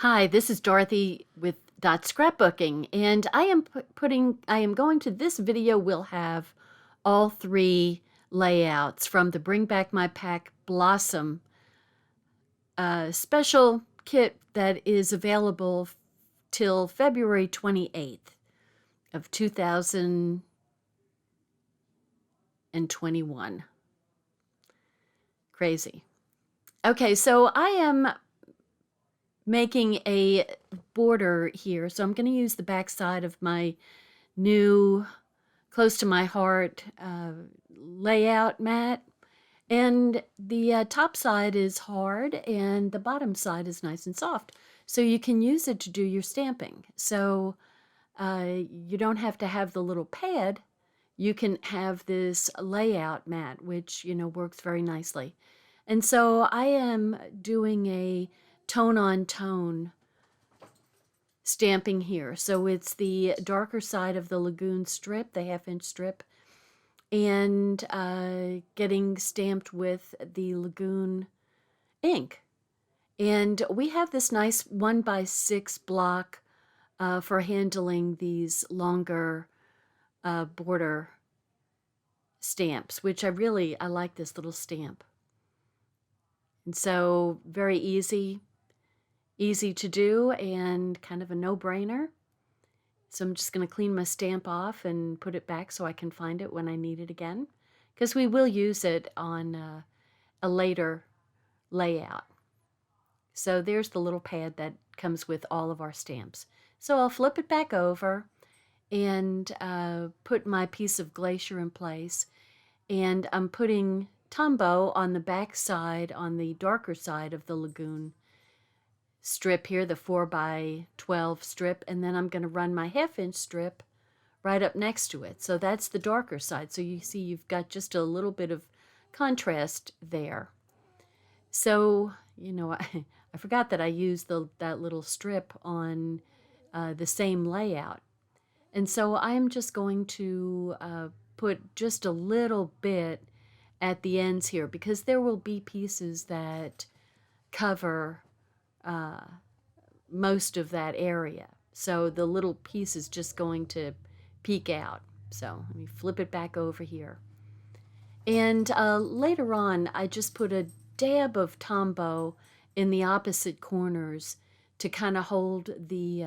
Hi, this is Dorothy with Scrapbooking, and I am going to this video will have all three layouts from the Bring Back My Pack Blossom special kit that is available till February 28th of 2021. Crazy. Okay, so I am making a border here. So I'm going to use the back side of my new close to my heart layout mat. And the top side is hard and the bottom side is nice and soft. So you can use it to do your stamping. So you don't have to have the little pad. You can have this layout mat, which, works very nicely. And so I am doing a tone on tone stamping here. So it's the darker side of the Lagoon strip, the 1/2 inch strip, and getting stamped with the Lagoon ink. And we have this nice 1x6 block for handling these longer border stamps, which I like this little stamp. And so very easy to do and kind of a no-brainer. So I'm just going to clean my stamp off and put it back so I can find it when I need it again, because we will use it on a later layout. So there's the little pad that comes with all of our stamps. So I'll flip it back over and put my piece of glacier in place, and I'm putting Tombow on the back side, on the darker side of the Lagoon strip here, the 4x12 strip, and then I'm going to run my 1/2 inch strip right up next to it. So that's the darker side. So you see you've got just a little bit of contrast there. So, I forgot that I used that little strip on the same layout. And so I'm just going to put just a little bit at the ends here, because there will be pieces that cover most of that area. So the little piece is just going to peek out. So let me flip it back over here. And later on, I just put a dab of Tombow in the opposite corners to kind of hold the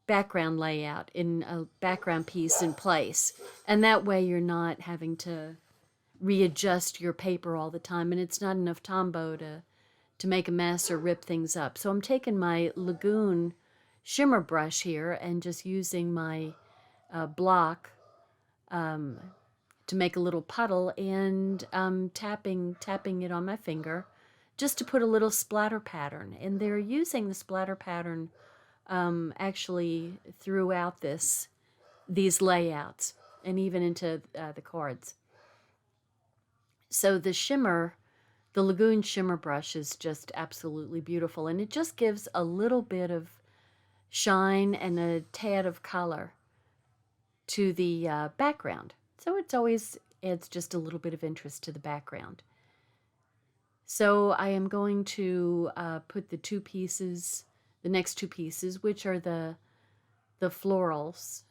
background layout in a background piece in place. And that way you're not having to readjust your paper all the time, and it's not enough Tombow to make a mess or rip things up. So I'm taking my Lagoon shimmer brush here and just using my block to make a little puddle, and tapping it on my finger just to put a little splatter pattern. And they're using the splatter pattern actually throughout these layouts and even into the cards. So the Lagoon shimmer brush is just absolutely beautiful, and it just gives a little bit of shine and a tad of color to the background. So it's always adds just a little bit of interest to the background. So I am going to put the next two pieces, which are the florals.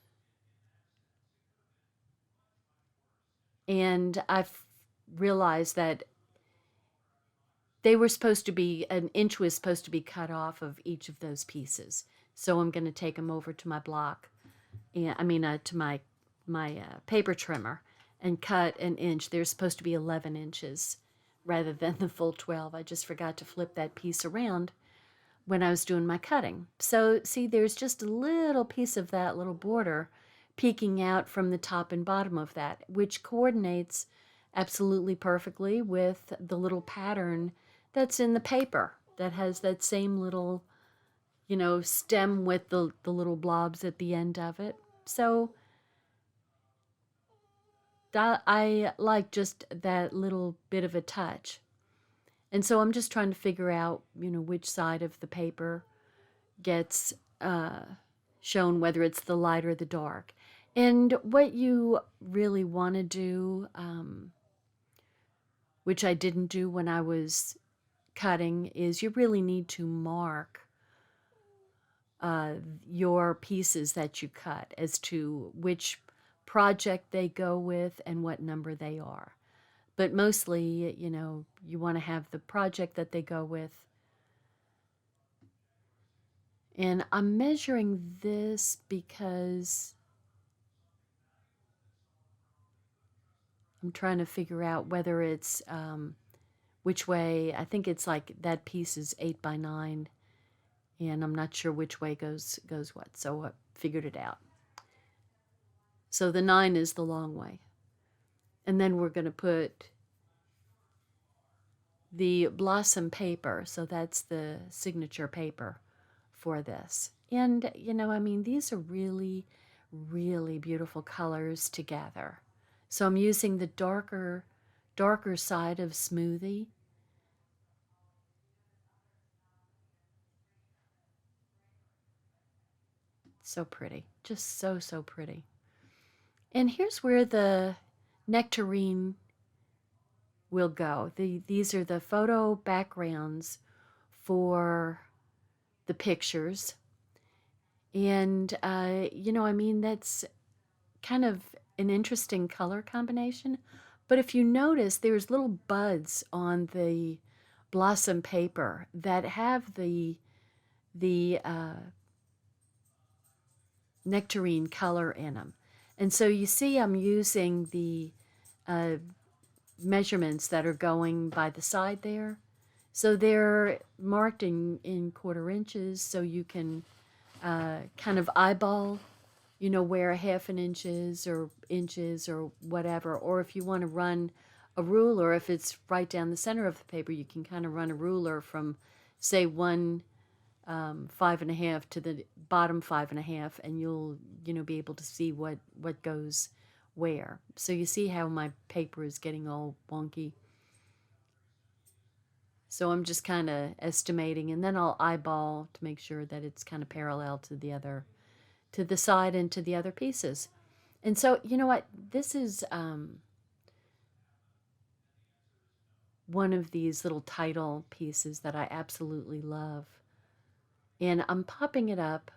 And I've realized that they were supposed to be, an inch was supposed to be cut off of each of those pieces. So I'm going to take them over to my block, to my paper trimmer, and cut an inch. They're supposed to be 11 inches rather than the full 12. I just forgot to flip that piece around when I was doing my cutting. So see, there's just a little piece of that little border peeking out from the top and bottom of that, which coordinates absolutely perfectly with the little pattern that's in the paper that has that same little, stem with the little blobs at the end of it. So I like just that little bit of a touch. And so I'm just trying to figure out, which side of the paper gets shown, whether it's the light or the dark. And what you really want to do, which I didn't do when I was cutting is you really need to mark your pieces that you cut as to which project they go with and what number they are. But mostly, you know, you want to have the project that they go with. And I'm measuring this because I'm trying to figure out whether it's which way. I think it's like that piece is 8 by 9, and I'm not sure which way goes what. So I figured it out. So the 9 is the long way. And then we're going to put the blossom paper. So that's the signature paper for this. And, you know, I mean, these are really, really beautiful colors together. So I'm using the darker side of Smoothie. So pretty. Just so, so pretty. And here's where the nectarine will go. These are the photo backgrounds for the pictures. And, you know, I mean, that's kind of an interesting color combination. But if you notice, there's little buds on the blossom paper that have the nectarine color in them. And so you see I'm using the measurements that are going by the side there. So they're marked in 1/4 inches, so you can kind of eyeball, you know, where 1/2 inches or inches or whatever. Or if you want to run a ruler, if it's right down the center of the paper, you can kind of run a ruler from, say, 5.5 to the bottom 5.5, and you'll, you know, be able to see what goes where. So you see how my paper is getting all wonky. So I'm just kind of estimating, and then I'll eyeball to make sure that it's kind of parallel to the other, to the side and to the other pieces. And so, you know what, this is one of these little title pieces that I absolutely love. And I'm popping it up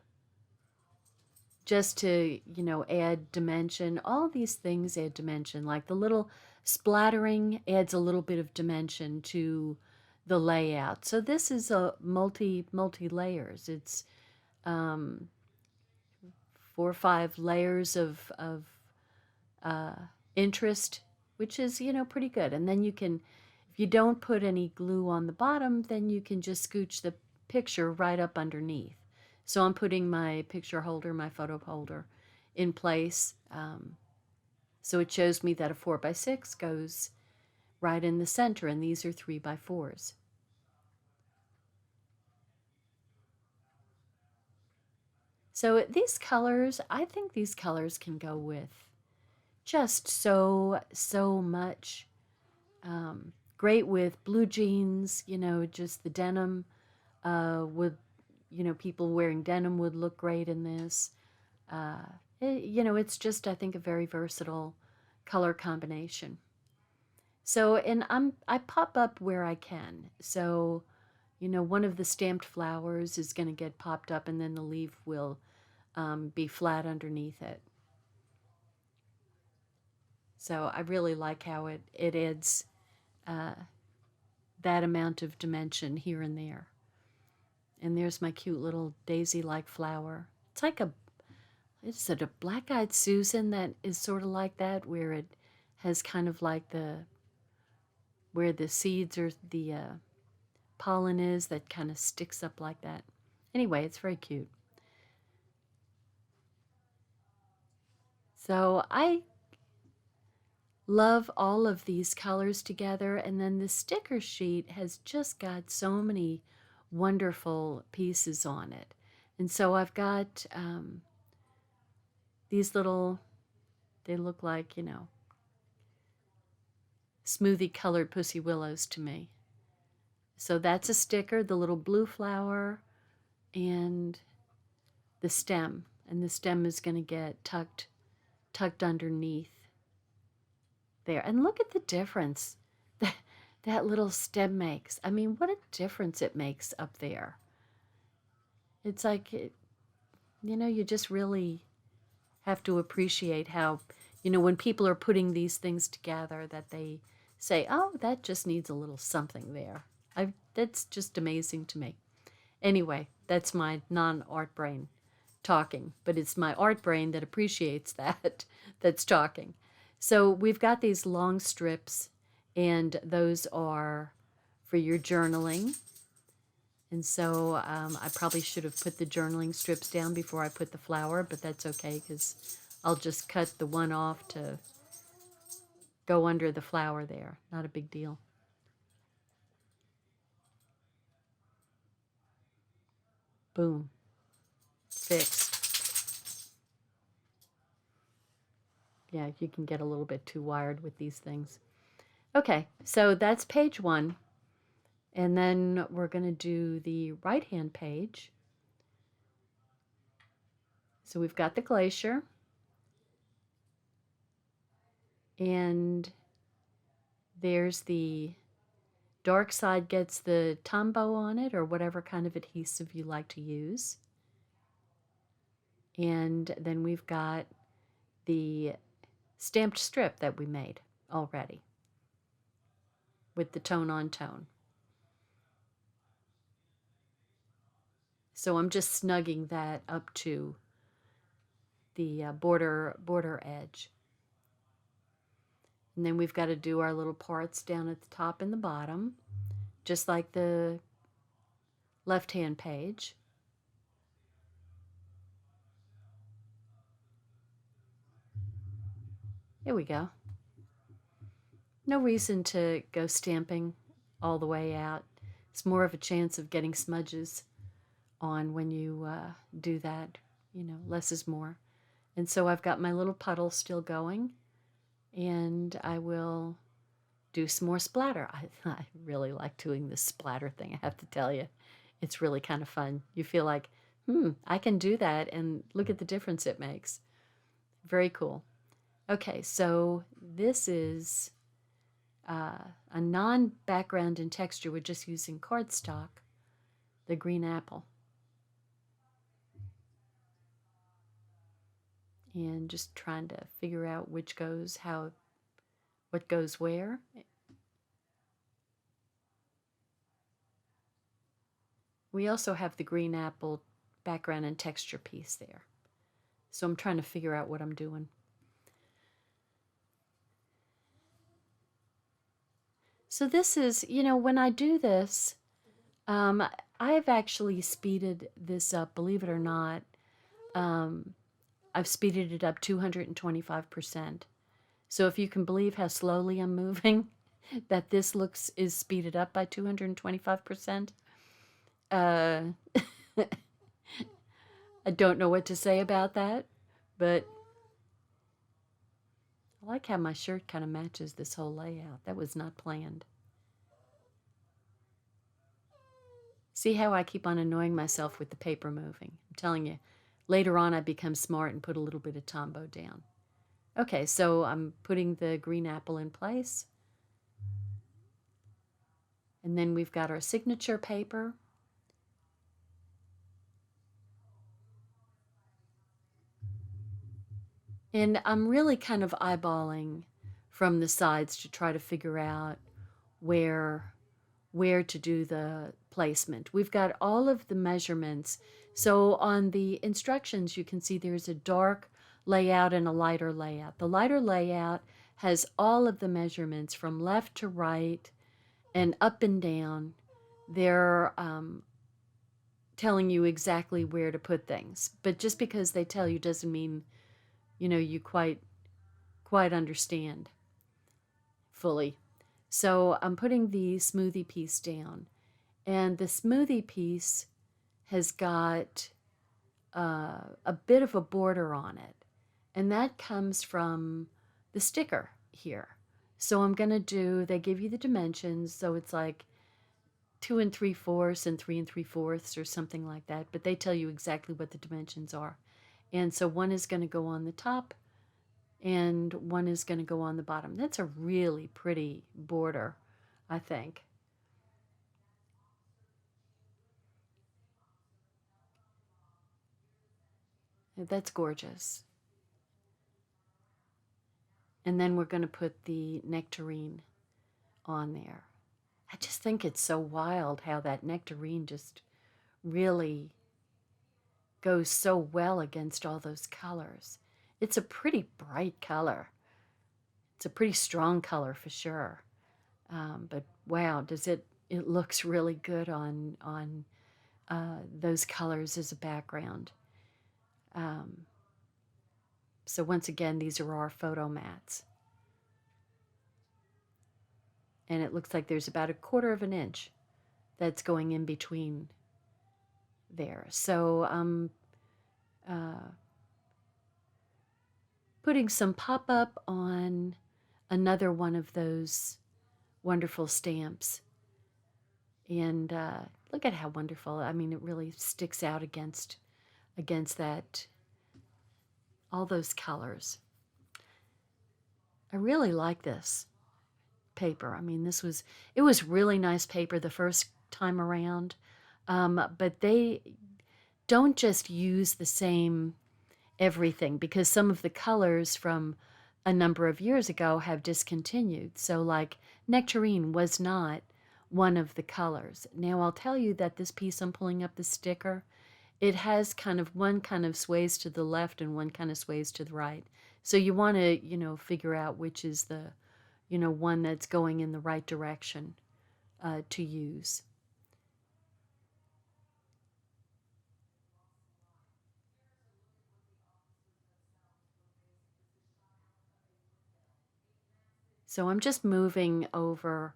just to, you know, add dimension. All these things add dimension, like the little splattering adds a little bit of dimension to the layout. So this is a multi layers. It's 4 or 5 layers of interest, which is, you know, pretty good. And then you can, if you don't put any glue on the bottom, then you can just scooch the picture right up underneath. So I'm putting my picture holder, my photo holder, in place. So it shows me that a 4x6 goes right in the center, and these are 3x4s. So these colors, I think these colors can go with just so much. Great with blue jeans, you know, just the denim would, you know, people wearing denim would look great in this. You know, it's just, I think, a very versatile color combination. So, and I pop up where I can. So, you know, one of the stamped flowers is going to get popped up, and then the leaf will be flat underneath it. So I really like how it adds that amount of dimension here and there. And there's my cute little daisy-like flower. It's like is it a black-eyed Susan that is sort of like that, where it has kind of like where the seeds or the pollen is that kind of sticks up like that. Anyway, it's very cute. So I love all of these colors together, and then the sticker sheet has just got so many wonderful pieces on it. And so I've got these little, they look like, you know, smoothie colored pussy willows to me. So that's a sticker, the little blue flower, and the stem. And the stem is going to get tucked underneath there. And look at the difference. that little stem makes. I mean, what a difference it makes up there. It's like, you know, you just really have to appreciate how, you know, when people are putting these things together, that they say, oh, that just needs a little something there. That's just amazing to me. Anyway, that's my non-art brain talking, but it's my art brain that appreciates that, that's talking. So we've got these long strips, and those are for your journaling. And so I probably should have put the journaling strips down before I put the flower, but that's okay because I'll just cut the one off to go under the flower there. Not a big deal. Boom. Fixed. Yeah, you can get a little bit too wired with these things. Okay, so that's page 1. And then we're going to do the right-hand page. So we've got the glacier. And there's the dark side gets the Tombow on it, or whatever kind of adhesive you like to use. And then we've got the stamped strip that we made already with the tone on tone. So I'm just snugging that up to the border edge. And then we've got to do our little parts down at the top and the bottom, just like the left-hand page. Here we go. No reason to go stamping all the way out. It's more of a chance of getting smudges on when you do that. You know, less is more. And so I've got my little puddle still going, and I will do some more splatter. I really like doing this splatter thing, I have to tell you. It's really kind of fun. You feel like, I can do that, and look at the difference it makes. Very cool. Okay, so this is a non-background and texture. We're just using cardstock, the green apple. And just trying to figure out which goes how, what goes where. We also have the green apple background and texture piece there. So I'm trying to figure out what I'm doing. So this is, you know, when I do this, I've actually speeded this up, believe it or not. I've speeded it up 225%. So if you can believe how slowly I'm moving, that this is speeded up by 225%. I don't know what to say about that, but I like how my shirt kind of matches this whole layout. That was not planned. See how I keep on annoying myself with the paper moving? I'm telling you, later on I become smart and put a little bit of Tombow down. Okay, so I'm putting the green apple in place. And then we've got our signature paper. And I'm really kind of eyeballing from the sides to try to figure out where to do the placement. We've got all of the measurements. So on the instructions, you can see there's a dark layout and a lighter layout. The lighter layout has all of the measurements from left to right and up and down. They're telling you exactly where to put things. But just because they tell you doesn't mean, you know, you quite understand fully. So I'm putting the smoothie piece down, and the smoothie piece has got a bit of a border on it, and that comes from the sticker here. So I'm going to do, they give you the dimensions, so it's like 2 3/4 and 3 3/4 or something like that, but they tell you exactly what the dimensions are. And so one is going to go on the top and one is going to go on the bottom. That's a really pretty border. I think. That's gorgeous. And then we're going to put the nectarine on there. I just think it's so wild how that nectarine just really goes so well against all those colors. It's a pretty bright color. It's a pretty strong color for sure. But wow, it looks really good on those colors as a background. So once again, these are our photo mats. And it looks like there's about 1/4 of an inch that's going in between there. So I'm putting some pop-up on another one of those wonderful stamps. And look at how wonderful. I mean, it really sticks out against that, all those colors. I really like this paper. I mean, it was really nice paper the first time around. But they don't just use the same everything, because some of the colors from a number of years ago have discontinued. So like nectarine was not one of the colors. Now I'll tell you that this piece I'm pulling up, the sticker, it has one kind of sways to the left and one kind of sways to the right. So you want to, figure out which is the, one that's going in the right direction to use. So I'm just moving over.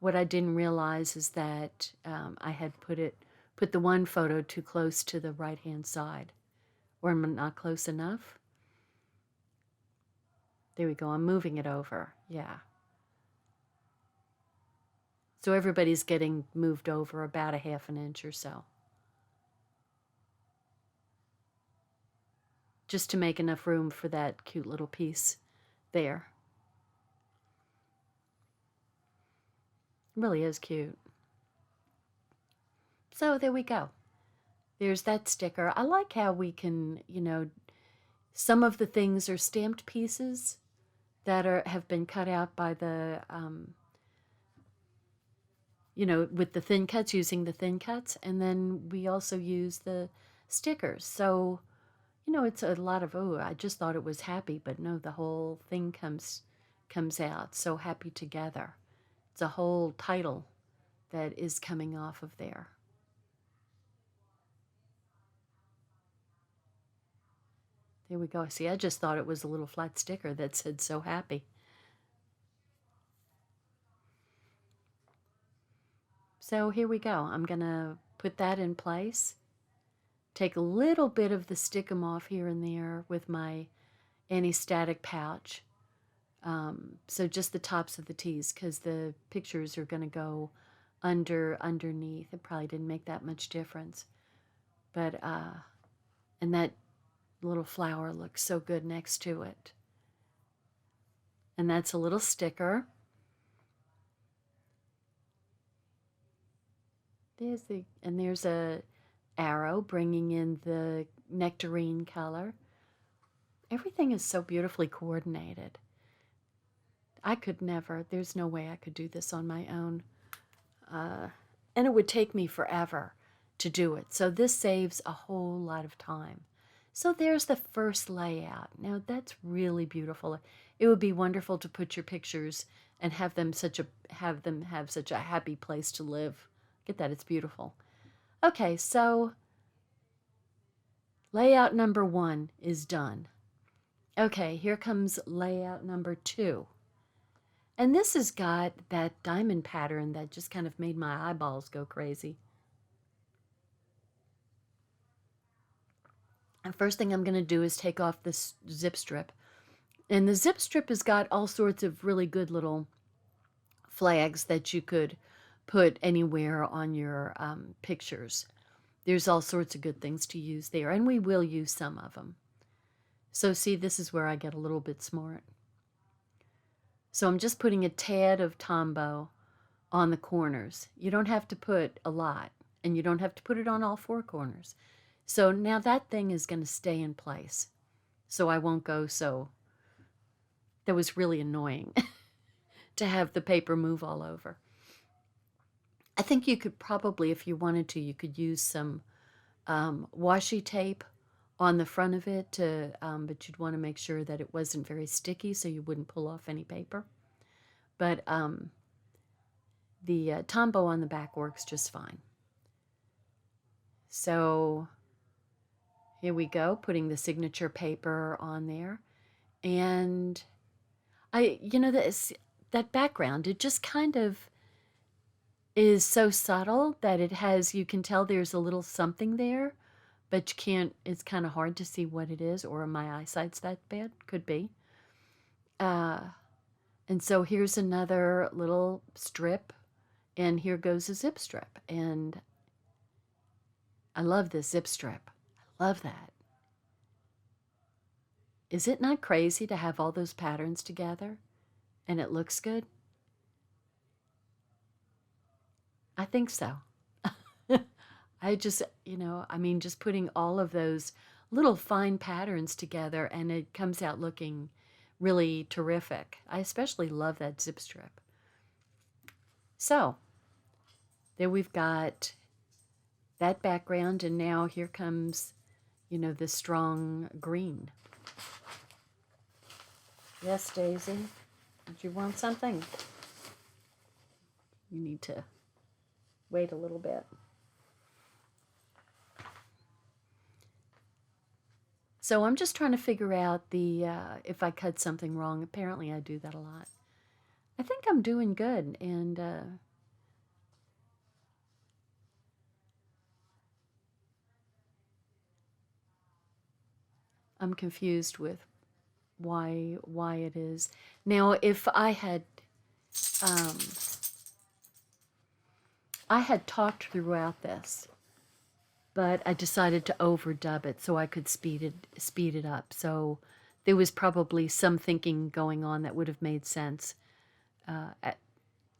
What I didn't realize is that I had put the one photo too close to the right-hand side, or I'm not close enough. There we go. I'm moving it over. Yeah. So everybody's getting moved over about 1/2 an inch or so, just to make enough room for that cute little piece there. It really is cute. So there we go. There's that sticker. I like how we can, some of the things are stamped pieces that have been cut out by the, with the thin cuts, using the thin cuts, and then we also use the stickers. So, it's a lot of, oh, I just thought it was happy, but no, the whole thing comes out. So happy together. It's a whole title that is coming off of there. There we go. See, I just thought it was a little flat sticker that said so happy. So here we go. I'm going to put that in place. Take a little bit of the stickum off here and there with my anti-static pouch. So just the tops of the T's, because the pictures are going to go underneath. It probably didn't make that much difference. But, and that little flower looks so good next to it. And that's a little sticker. There's a arrow bringing in the nectarine color. Everything is so beautifully coordinated. I could never, there's no way I could do this on my own. And it would take me forever to do it. So this saves a whole lot of time. So there's the first layout. Now that's really beautiful. It would be wonderful to put your pictures and have them have such a happy place to live. Get that, it's beautiful. Okay, so layout number 1 is done. Okay, here comes layout number 2. And this has got that diamond pattern that just kind of made my eyeballs go crazy. And first thing I'm going to do is take off this zip strip. And the zip strip has got all sorts of really good little flags that you could put anywhere on your pictures. There's all sorts of good things to use there, and we will use some of them. So see, this is where I get a little bit smart. So I'm just putting a tad of Tombow on the corners. You don't have to put a lot, and you don't have to put it on all four corners. So now that thing is going to stay in place. So I won't go so. That was really annoying to have the paper move all over. I think you could probably, if you wanted to, you could use some washi tape on the front of it, but you'd want to make sure that it wasn't very sticky so you wouldn't pull off any paper. But the Tombow on the back works just fine. So here we go, putting the signature paper on there. And that background, it just kind of is so subtle that you can tell there's a little something there, but you can't, it's kind of hard to see what it is, or my eyesight's that bad, could be. And so here's another little strip, and here goes a zip strip. And I love this zip strip. I love that. Is it not crazy to have all those patterns together and it looks good? I think so. I just, just putting all of those little fine patterns together and it comes out looking really terrific. I especially love that zip strip. So there we've got that background, and now here comes, the strong green. Yes, Daisy, did you want something? You need to wait a little bit. So I'm just trying to figure out if I cut something wrong. Apparently I do that a lot. I think I'm doing good, and I'm confused with why it is. Now, if I had talked throughout this, but I decided to overdub it so I could speed it up. So there was probably some thinking going on that would have made sense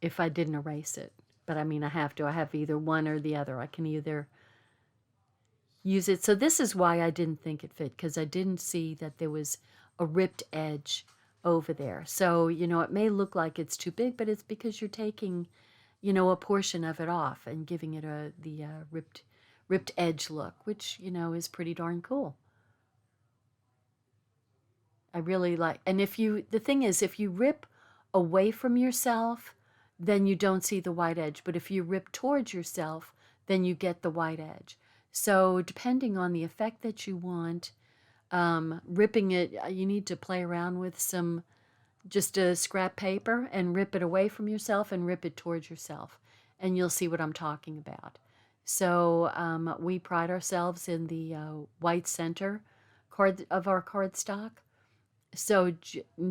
if I didn't erase it. But I mean, I have to. I have either one or the other. I can either use it. So this is why I didn't think it fit, because I didn't see that there was a ripped edge over there. So, it may look like it's too big, but it's because you're taking, a portion of it off and giving it the ripped edge look, which, is pretty darn cool. I really like, and the thing is, if you rip away from yourself, then you don't see the white edge. But if you rip towards yourself, then you get the white edge. So depending on the effect that you want, ripping it, you need to play around with just a scrap paper and rip it away from yourself and rip it towards yourself. And you'll see what I'm talking about. So we pride ourselves in the white center of our cardstock. So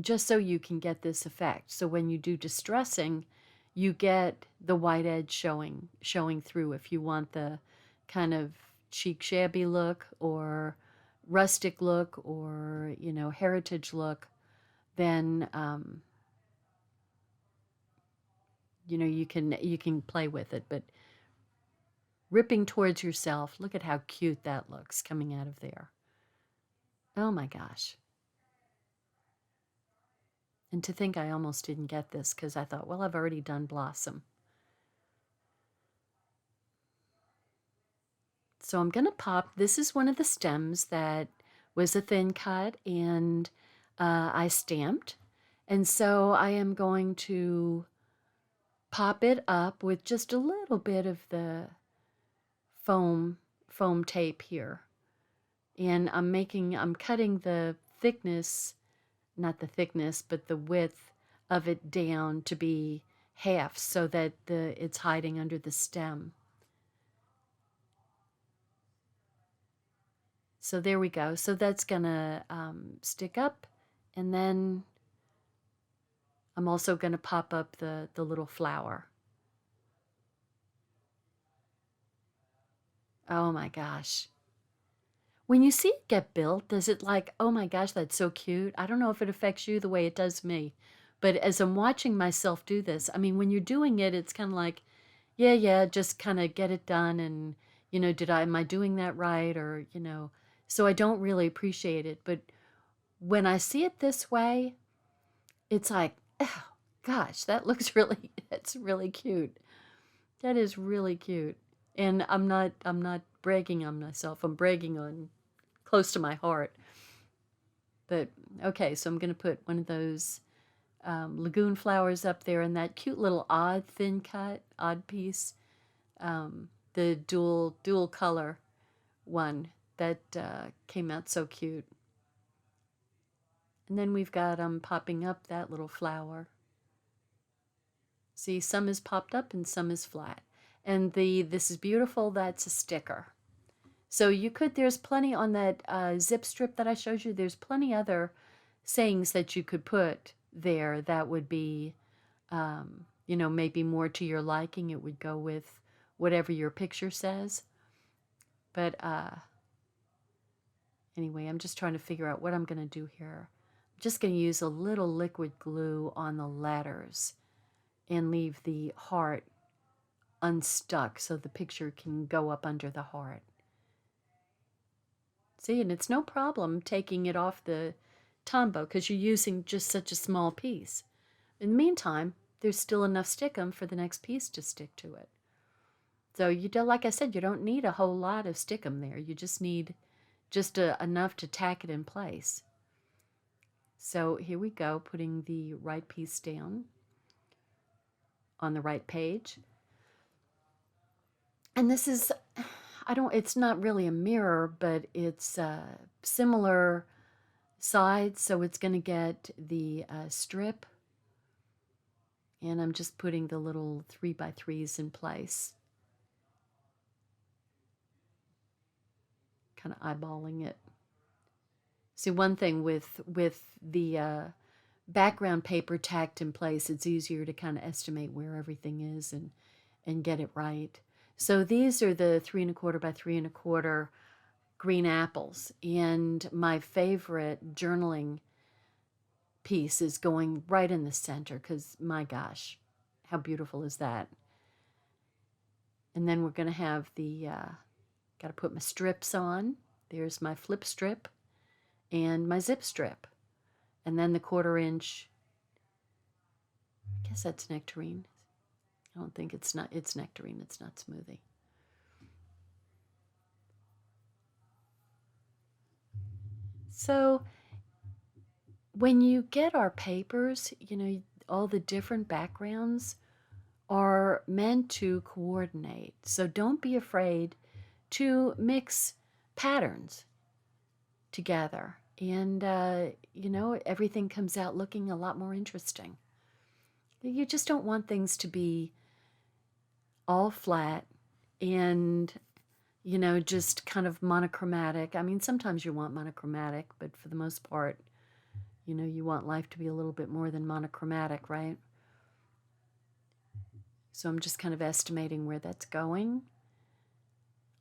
just so you can get this effect. So when you do distressing, you get the white edge showing through. If you want the kind of chic shabby look or rustic look or, heritage look, then, you can play with it. But ripping towards yourself, look at how cute that looks coming out of there. Oh my gosh. And to think I almost didn't get this because I thought, well, I've already done Blossom. So I'm going to pop, this is one of the stems that was a thin cut, and I stamped. And so I am going to pop it up with just a little bit of the foam tape here. And I'm cutting the thickness, not the thickness, but the width of it down to be half so that it's hiding under the stem. So there we go. So that's gonna stick up, and then I'm also gonna pop up the little flower. Oh my gosh. When you see it get built, does it like, oh my gosh, that's so cute? I don't know if it affects you the way it does me, But as I'm watching myself do this, I mean, when you're doing it, it's kind of like, yeah, just kind of get it done. And, am I doing that right? Or, so I don't really appreciate it. But when I see it this way, it's like, oh, gosh, that's really cute. That is really cute. And I'm not bragging on myself. I'm bragging on close to my heart. But okay, so I'm going to put one of those lagoon flowers up there, and that cute little odd thin cut, odd piece, the dual color one that came out so cute. And then we've got popping up that little flower. See, some is popped up and some is flat. And this is beautiful, that's a sticker. So there's plenty on that zip strip that I showed you, there's plenty other sayings that you could put there that would be, maybe more to your liking. It would go with whatever your picture says. But anyway, I'm just trying to figure out what I'm going to do here. I'm just going to use a little liquid glue on the letters and leave the heart unstuck so the picture can go up under the heart. See, and it's no problem taking it off the Tombow because you're using just such a small piece. In the meantime, there's still enough stickum for the next piece to stick to it. So like I said, you don't need a whole lot of stickum there. You just need enough to tack it in place. So here we go, putting the right piece down on the right page. And this is, it's not really a mirror, but it's similar sides, so it's going to get the strip. And I'm just putting the little 3x3s in place. Kind of eyeballing it. See, one thing with the background paper tacked in place, it's easier to kind of estimate where everything is and get it right. So these are the 3 1/4 by 3 1/4 green apples, and my favorite journaling piece is going right in the center because, my gosh, how beautiful is that? And then we're going to have the, got to put my strips on. There's my flip strip and my zip strip. And then the 1/4 inch, I guess that's nectarine. I don't think it's nectarine, it's not smoothie. So when you get our papers, all the different backgrounds are meant to coordinate. So don't be afraid to mix patterns together. And, everything comes out looking a lot more interesting. You just don't want things to be all flat and, just kind of monochromatic. I mean, sometimes you want monochromatic, but for the most part, you want life to be a little bit more than monochromatic, right? So I'm just kind of estimating where that's going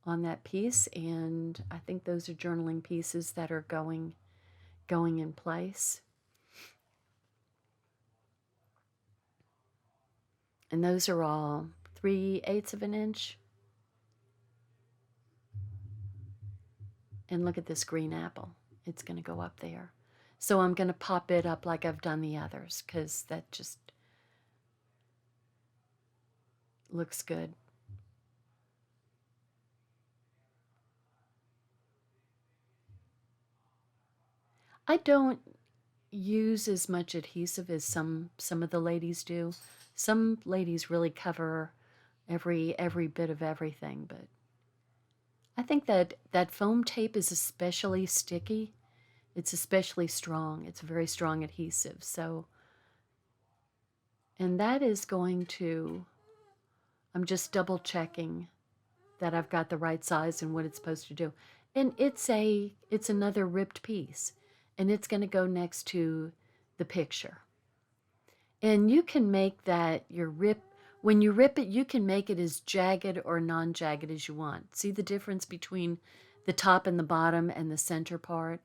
on that piece, and I think those are journaling pieces that are going in place. And those are all 3/8 of an inch. And look at this green apple. It's going to go up there. So I'm going to pop it up like I've done the others because that just looks good. I don't use as much adhesive as some of the ladies do. Some ladies really cover every bit of everything, but I think that foam tape is especially sticky. It's especially strong. It's a very strong adhesive. So, and that is going to, I'm just double checking that I've got the right size and what it's supposed to do. And it's another ripped piece, and it's going to go next to the picture. And you can make that when you rip it, you can make it as jagged or non-jagged as you want. See the difference between the top and the bottom and the center part?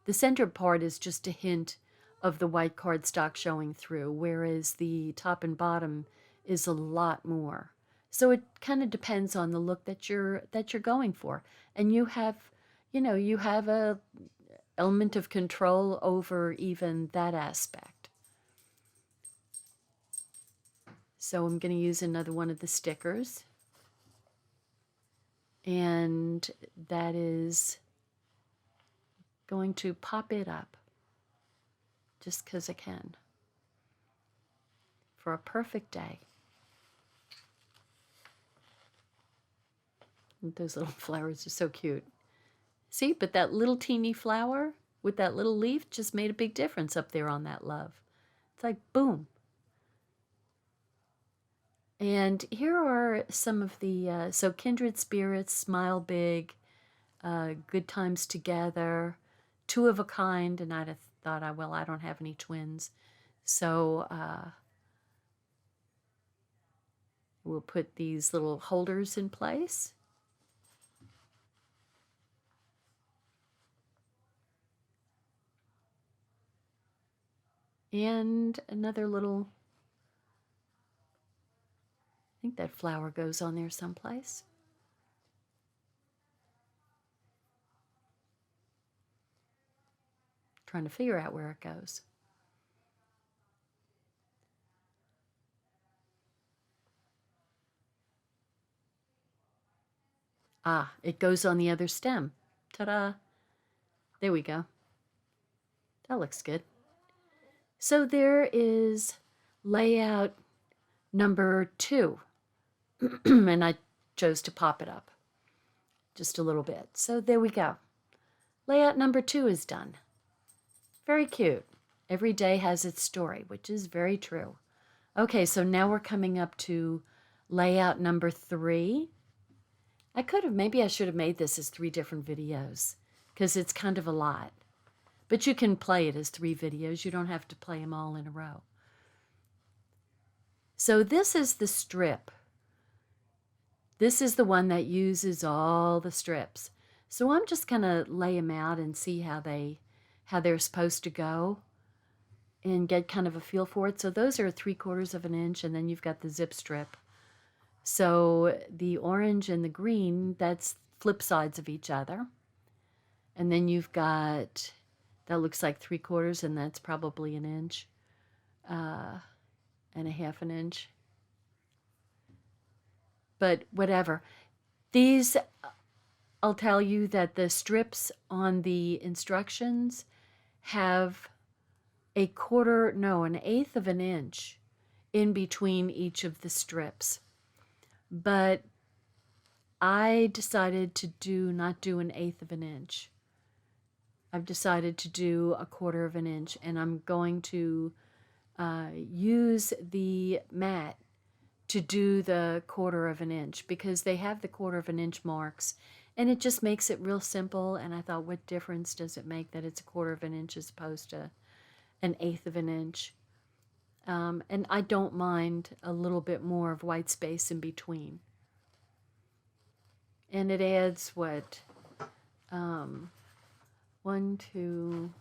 The center part is just a hint of the white cardstock showing through, whereas the top and bottom is a lot more. So it kind of depends on the look that you're going for. And you have, you have a element of control over even that aspect. So I'm going to use another one of the stickers. And that is going to pop it up just because I can for a perfect day. And those little flowers are so cute. See, but that little teeny flower with that little leaf just made a big difference up there on that love. It's like, boom. And here are some of the, so Kindred Spirits, Smile Big, Good Times Together, Two of a Kind, and I'd have thought, well, I don't have any twins. So we'll put these little holders in place. And another little, I think that flower goes on there someplace. Trying to figure out where it goes. Ah, it goes on the other stem. Ta-da! There we go. That looks good. So there is layout number 2. And I chose to pop it up just a little bit. So there we go. Layout number 2 is done. Very cute. Every day has its story, which is very true. Okay, so now we're coming up to layout number 3. Maybe I should have made this as 3 different videos because it's kind of a lot. But you can play it as 3 videos. You don't have to play them all in a row. So this is the strip. This is the one that uses all the strips. So I'm just going to lay them out and see how they're supposed to go and get kind of a feel for it. So those are 3/4 of an inch, and then you've got the zip strip. So the orange and the green, that's flip sides of each other. And then you've got, that looks like 3/4, and that's probably an inch and a half an inch. But whatever. These, I'll tell you that the strips on the instructions have an 1/8 of an inch in between each of the strips. But I decided to not do 1/8 of an inch. I've decided to do 1/4 of an inch, and I'm going to use the mat to do the 1/4 of an inch because they have the 1/4 of an inch marks, and it just makes it real simple. And I thought, what difference does it make that it's 1/4 of an inch as opposed to 1/8 of an inch? And I don't mind a little bit more of white space in between. And it adds what? 1, 2,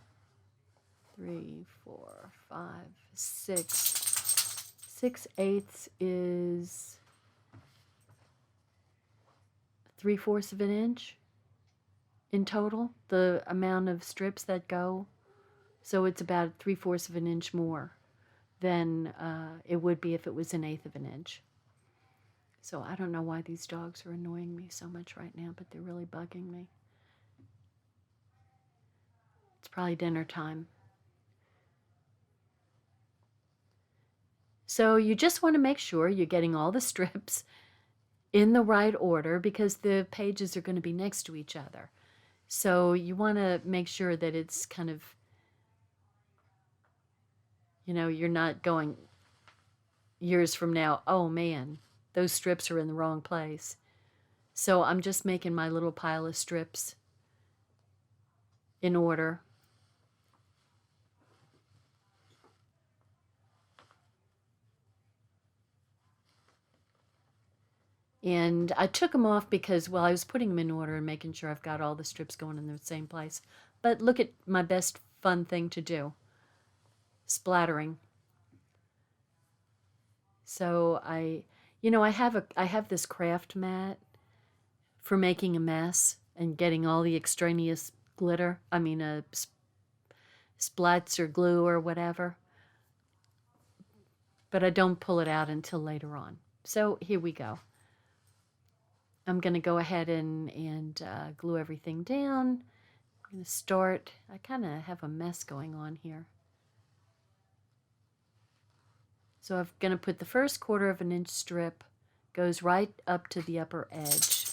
3, 4, 5, 6. 6/8 is 3/4 of an inch in total, the amount of strips that go. So it's about 3/4 of an inch more than it would be if it was 1/8 of an inch. So I don't know why these dogs are annoying me so much right now, but they're really bugging me. It's probably dinner time. So you just want to make sure you're getting all the strips in the right order because the pages are going to be next to each other. So you want to make sure that it's kind of, you're not going years from now, oh man, those strips are in the wrong place. So I'm just making my little pile of strips in order. And I took them off because, well, I was putting them in order and making sure I've got all the strips going in the same place. But look at my best fun thing to do. splattering. So I have this craft mat for making a mess and getting all the extraneous glitter. I mean, splats or glue or whatever. But I don't pull it out until later on. So here we go. I'm going to go ahead and glue everything down. I'm going to start. I kind of have a mess going on here. So I'm going to put the first 1/4 inch strip, goes right up to the upper edge.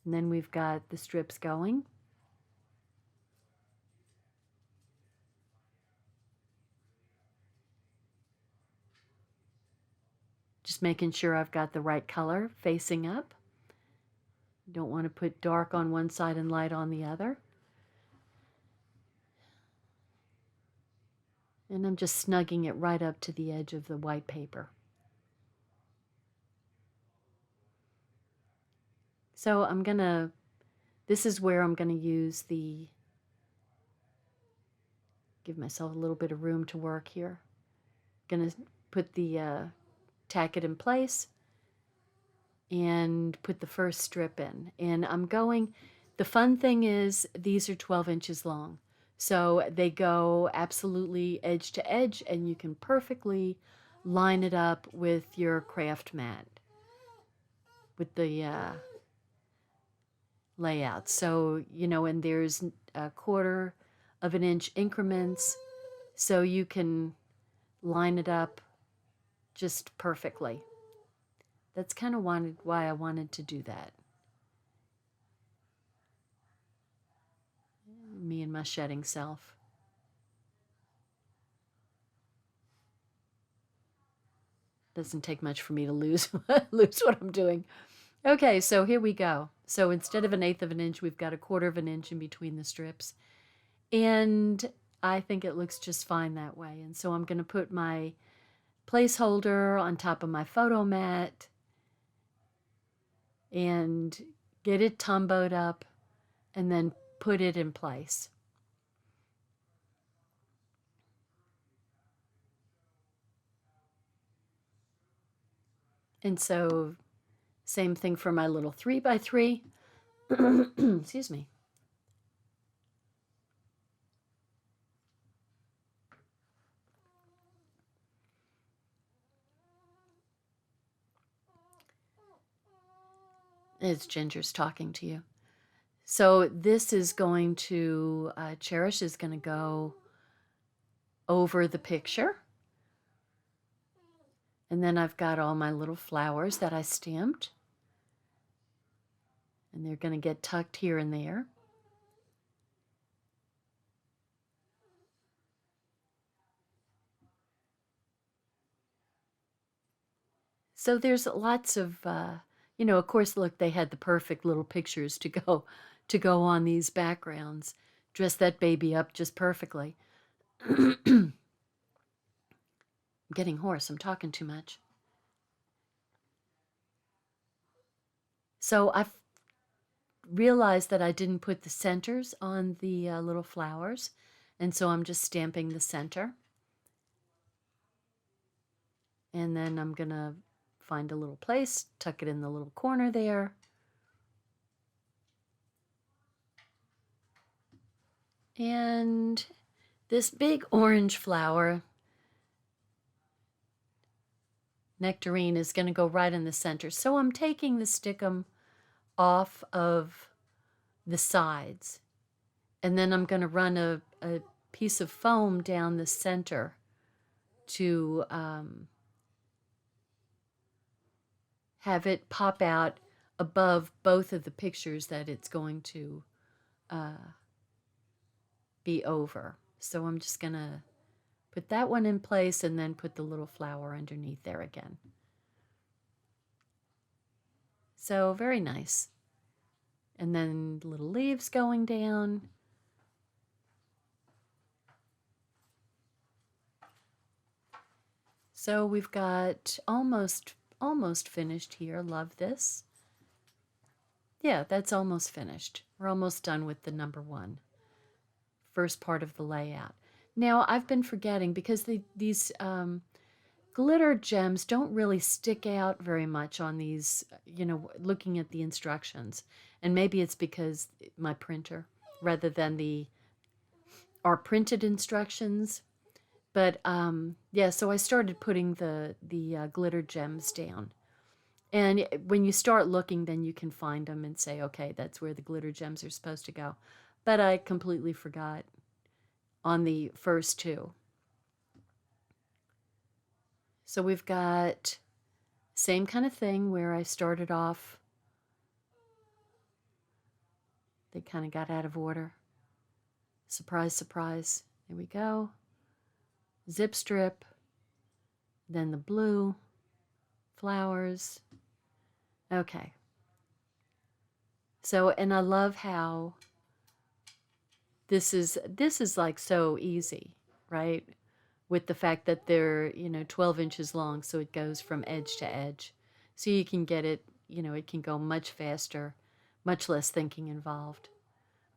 And then we've got the strips going. Just making sure I've got the right color facing up. Don't want to put dark on one side and light on the other. And I'm just snugging it right up to the edge of the white paper. So this is where I'm gonna give myself a little bit of room to work here. Gonna put tack it in place and put the first strip in. And the fun thing is these are 12 inches long. So they go absolutely edge to edge, and you can perfectly line it up with your craft mat, with the layout. So, and there's 1/4 inch increments, so you can line it up just perfectly. That's kind of why I wanted to do that. Me and my shedding self. Doesn't take much for me to lose what I'm doing. Okay, so here we go. So instead of 1/8 inch, we've got 1/4 inch in between the strips. And I think it looks just fine that way. And so I'm going to put my placeholder on top of my photo mat and get it tumboed up and then put it in place. And so same thing for my little 3x3. Excuse me. It's Ginger's talking to you. So this is going to, Cherish is going to go over the picture. And then I've got all my little flowers that I stamped. And they're going to get tucked here and there. So there's lots of, of course, look, they had the perfect little pictures to go on these backgrounds. Dress that baby up just perfectly. I'm getting hoarse. I'm talking too much. So I've realized that I didn't put the centers on the little flowers, and so I'm just stamping the center. And then I'm going to find a little place, tuck it in the little corner there. And this big orange flower, nectarine, is going to go right in the center. So I'm taking the stickum off of the sides, and then I'm going to run a piece of foam down the center to have it pop out above both of the pictures that it's going to be over. So I'm just going to put that one in place and then put the little flower underneath there again. So very nice. And then little leaves going down. So we've got almost finished here. Love this. Yeah, that's almost finished. We're almost done with the number 1. First part of the layout. Now, I've been forgetting because these glitter gems don't really stick out very much on these, looking at the instructions. And maybe it's because my printer, rather than our printed instructions. But yeah, so I started putting the glitter gems down. And when you start looking, then you can find them and say, okay, that's where the glitter gems are supposed to go. But I completely forgot on the first two. So we've got same kind of thing where I started off. They kind of got out of order. Surprise, surprise. There we go. Zip strip. Then the blue. Flowers. Okay. So, and I love how this is like so easy, right? With the fact that they're, 12 inches long, so it goes from edge to edge. So you can get it, it can go much faster, much less thinking involved,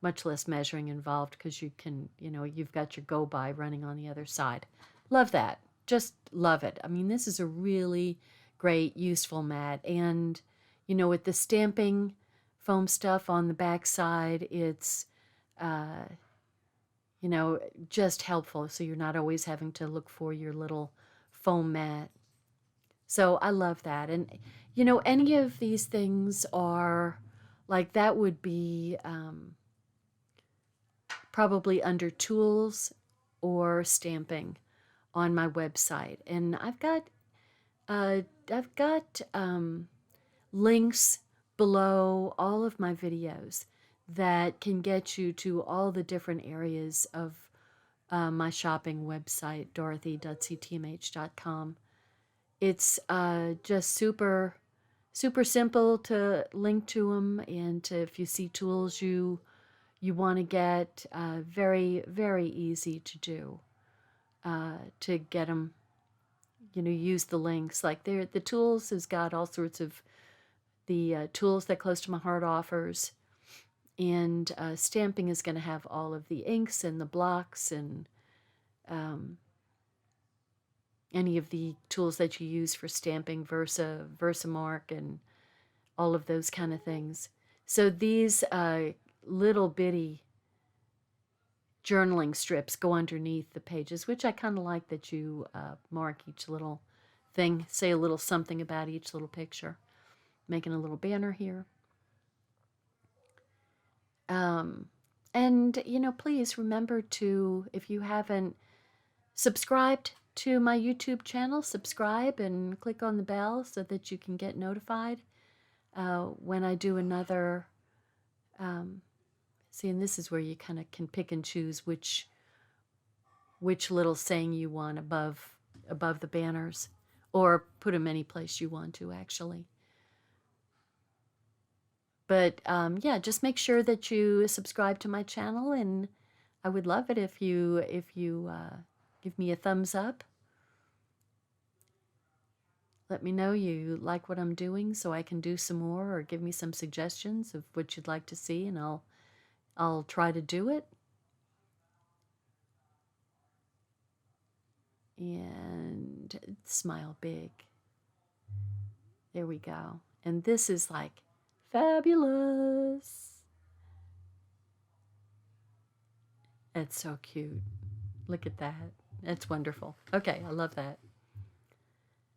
much less measuring involved, because you can, you've got your go by running on the other side. Love that. Just love it. I mean, this is a really great, useful mat. And, with the stamping foam stuff on the back side, it's, just helpful, so you're not always having to look for your little foam mat. So I love that. And, any of these things are, like, that would be probably under tools or stamping on my website. And I've got links below all of my videos that can get you to all the different areas of my shopping website, dorothy.ctmh.com. It's just super, super simple to link to them, and if you see tools you want to get, very, very easy to do, to get them, use the links. Like the tools has got all sorts of the tools that Close to My Heart offers. And stamping is going to have all of the inks and the blocks and any of the tools that you use for stamping, Versamark, and all of those kind of things. So these little bitty journaling strips go underneath the pages, which I kind of like that you mark each little thing, say a little something about each little picture, making a little banner here. And, please remember to, if you haven't subscribed to my YouTube channel, subscribe and click on the bell so that you can get notified when I do another. See, and this is where you kind of can pick and choose which little saying you want above the banners, or put them any place you want to, actually. But yeah, just make sure that you subscribe to my channel, and I would love it if you give me a thumbs up. Let me know you like what I'm doing so I can do some more, or give me some suggestions of what you'd like to see, and I'll try to do it. And smile big. There we go. And this is like fabulous. It's so cute. Look at that. That's wonderful. Okay, I love that.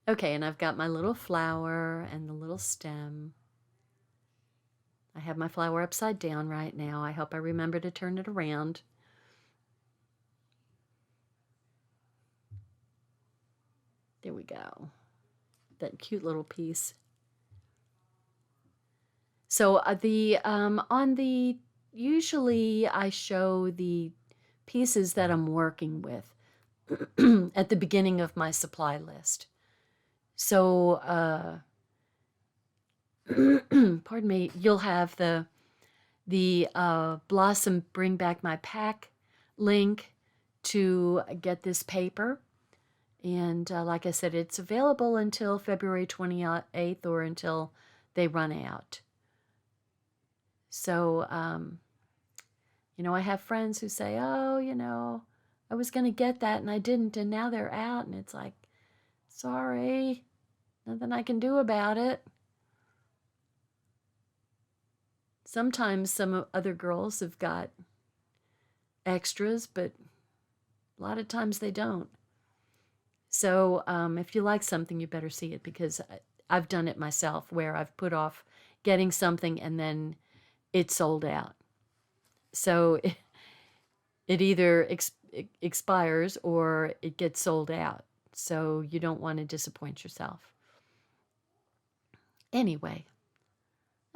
Okay, and I've got my little flower and the little stem. I have my flower upside down right now. I hope I remember to turn it around. There we go. That cute little piece. So usually I show the pieces that I'm working with at the beginning of my supply list. So, pardon me, you'll have the Blossom Bring Back My Pack link to get this paper. And like I said, it's available until February 28th, or until they run out. So, I have friends who say, oh, I was going to get that and I didn't, and now they're out, and it's like, sorry, nothing I can do about it. Sometimes some other girls have got extras, but a lot of times they don't. So if you like something, you better see it, because I've done it myself where I've put off getting something and then it sold out. So it either expires or it gets sold out. So you don't want to disappoint yourself. Anyway,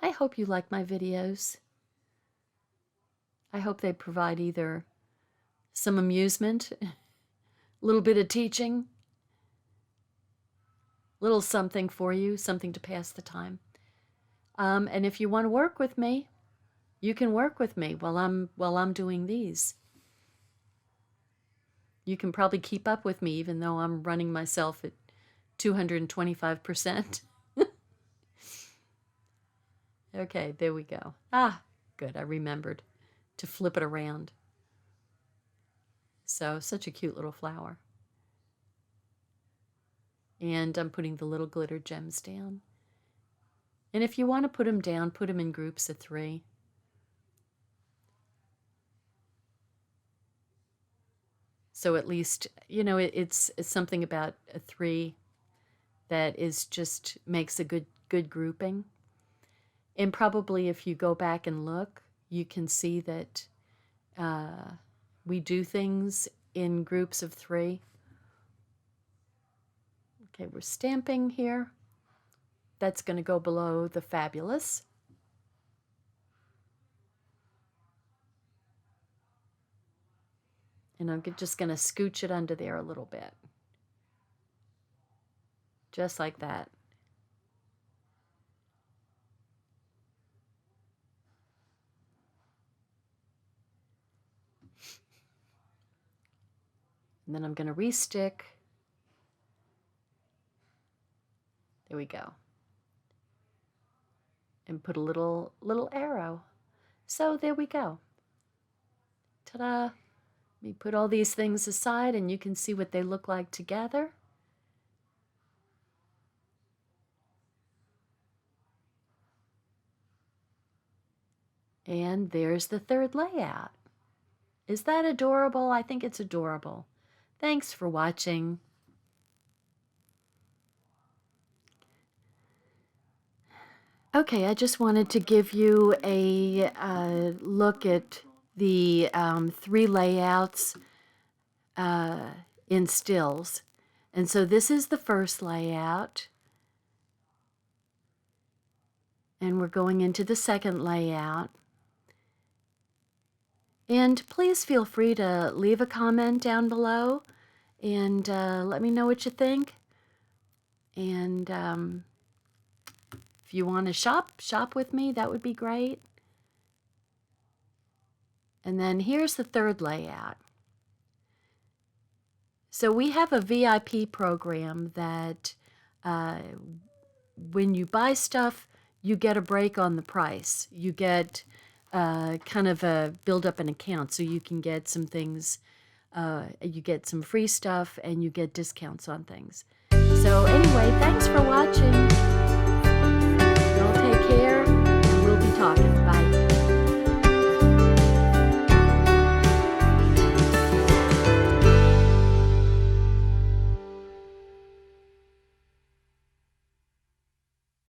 I hope you like my videos. I hope they provide either some amusement, a little bit of teaching, little something for you, something to pass the time. And if you want to work with me, you can work with me while I'm doing these. You can probably keep up with me even though I'm running myself at 225%. Okay, there we go. Ah, good, I remembered to flip it around. So, such a cute little flower. And I'm putting the little glitter gems down. And if you want to put them down, put them in groups of 3. So at least, you know, it's something about a 3 that is just makes a good grouping. And probably if you go back and look, you can see that we do things in groups of 3. Okay, we're stamping here. That's going to go below the fabulous. And I'm just going to scooch it under there a little bit. Just like that. And then I'm going to restick. There we go. And put a little arrow. So there we go. Ta-da! Let me put all these things aside and you can see what they look like together. And there's the 3rd layout. Is that adorable? I think it's adorable. Thanks for watching. Okay, I just wanted to give you a look at the 3 layouts in stills. And so this is the first layout. And we're going into the second layout. And please feel free to leave a comment down below and let me know what you think. And if you want to shop with me, that would be great. And then here's the 3rd layout. So we have a VIP program that when you buy stuff, you get a break on the price. You get kind of build up an account so you can get some things, you get some free stuff and you get discounts on things. So anyway, thanks for watching. Y'all take care.